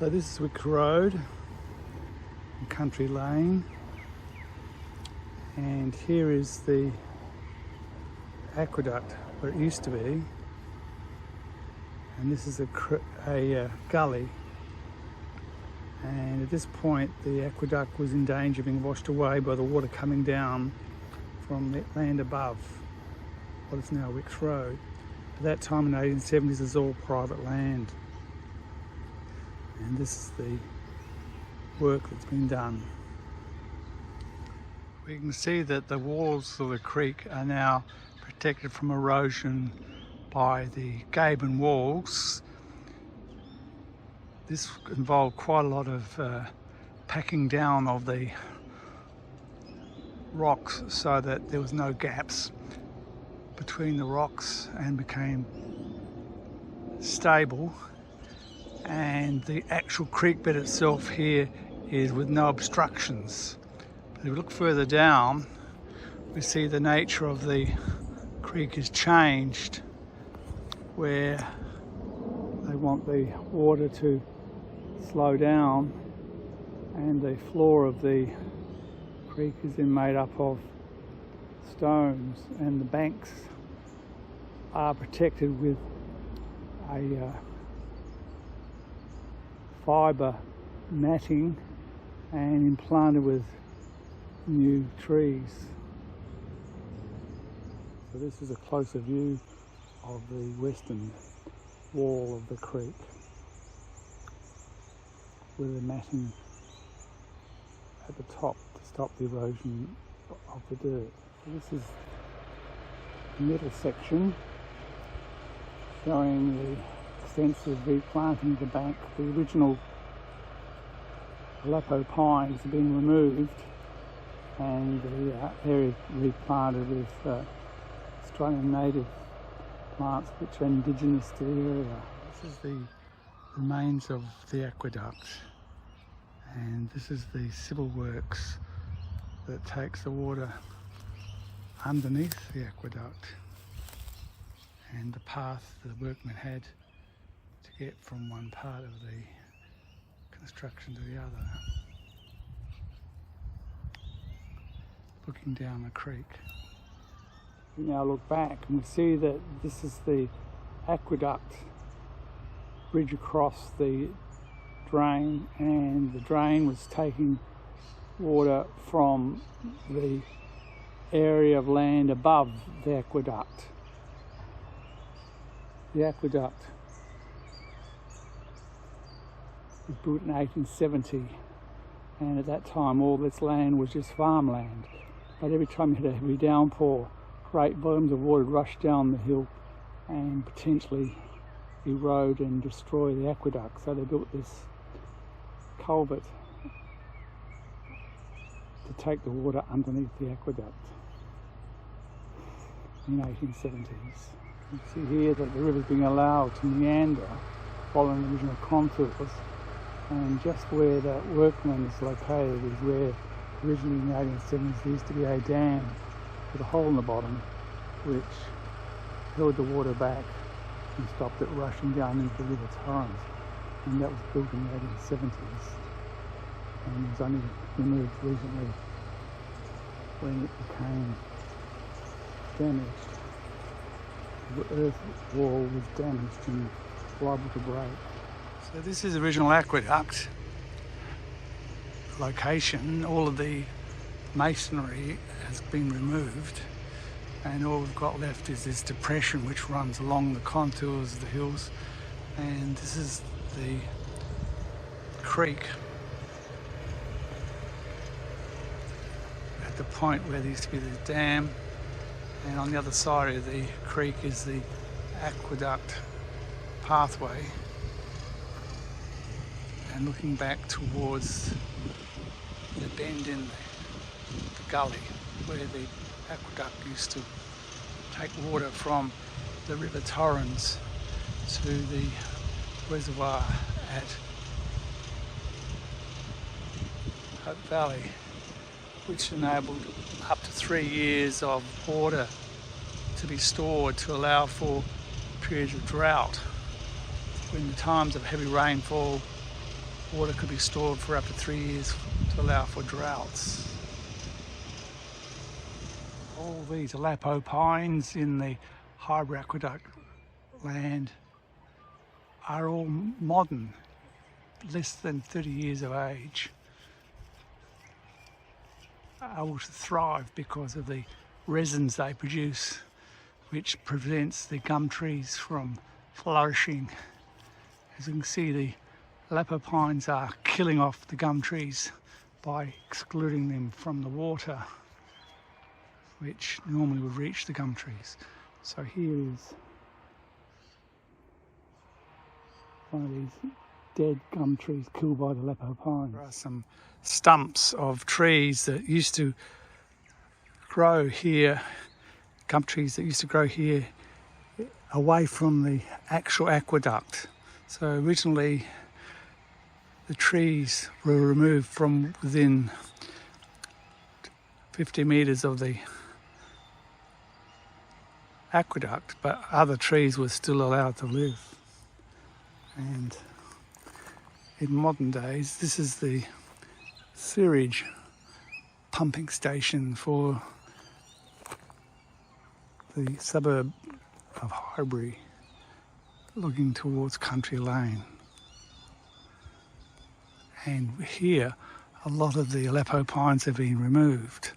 So this is Wicks Road, Country Lane, and here is the aqueduct where it used to be, and this is a gully, and at this point the aqueduct was in danger of being washed away by the water coming down from the land above what is now Wicks Road. At that time in the 1870s it was all private land, and this is the work that's been done. We can see that the walls of the creek are now protected from erosion by the Gaben walls. This involved quite a lot of packing down of the rocks so that there was no gaps between the rocks and became stable. And the actual creek bed itself here is with no obstructions. But if we look further down, we see the nature of the creek has changed, where they want the water to slow down, and the floor of the creek is then made up of stones, and the banks are protected with a fibre matting and implanted with new trees. So this is a closer view of the western wall of the creek with the matting at the top to stop the erosion of the dirt. So this is the middle section showing the extensive replanting of the bank. The original Aleppo pines have been removed and the area replanted with Australian native plants which are indigenous to the area. This is the remains of the aqueduct, and this is the civil works that takes the water underneath the aqueduct, and the path the workmen had to get from one part of the construction to the other. Looking down the creek. We now look back and we see that this is the aqueduct bridge across the drain, and the drain was taking water from the area of land above the aqueduct. The aqueduct was built in 1870, and at that time all this land was just farmland. But every time you had a heavy downpour, great volumes of water would rush down the hill and potentially erode and destroy the aqueduct. So they built this culvert to take the water underneath the aqueduct in the 1870s. You see here that the river's being allowed to meander following the original contours, and just where that workman is located is where originally in the 1870s there used to be a dam with a hole in the bottom which held the water back and stopped it rushing down into the river torrent, and that was built in the 1870s and was only removed recently when it became damaged. The earth wall was damaged and liable to break. So this is the original aqueduct location. All of the masonry has been removed, and all we've got left is this depression which runs along the contours of the hills, and this is the creek at the point where there used to be the dam, and on the other side of the creek is the aqueduct pathway, and looking back towards the bend in the gully where the aqueduct used to take water from the river Torrens to the reservoir at Hope Valley, which enabled up to 3 years of water to be stored to allow for periods of drought. When the times of heavy rainfall Water could be stored for up to 3 years to allow for droughts. All these Aleppo pines in the Highbury Aqueduct land are all modern, less than 30 years of age, able to thrive because of the resins they produce, which prevents the gum trees from flourishing. As you can see, the Aleppo pines are killing off the gum trees by excluding them from the water, which normally would reach the gum trees. So here is one of these dead gum trees killed by the Aleppo pines. There are some stumps of trees that used to grow here, gum trees that used to grow here away from the actual aqueduct. So originally the trees were removed from within 50 metres of the aqueduct, but other trees were still allowed to live. And in modern days, this is the sewage pumping station for the suburb of Highbury, looking towards Country Lane. And here, a lot of the Aleppo pines have been removed.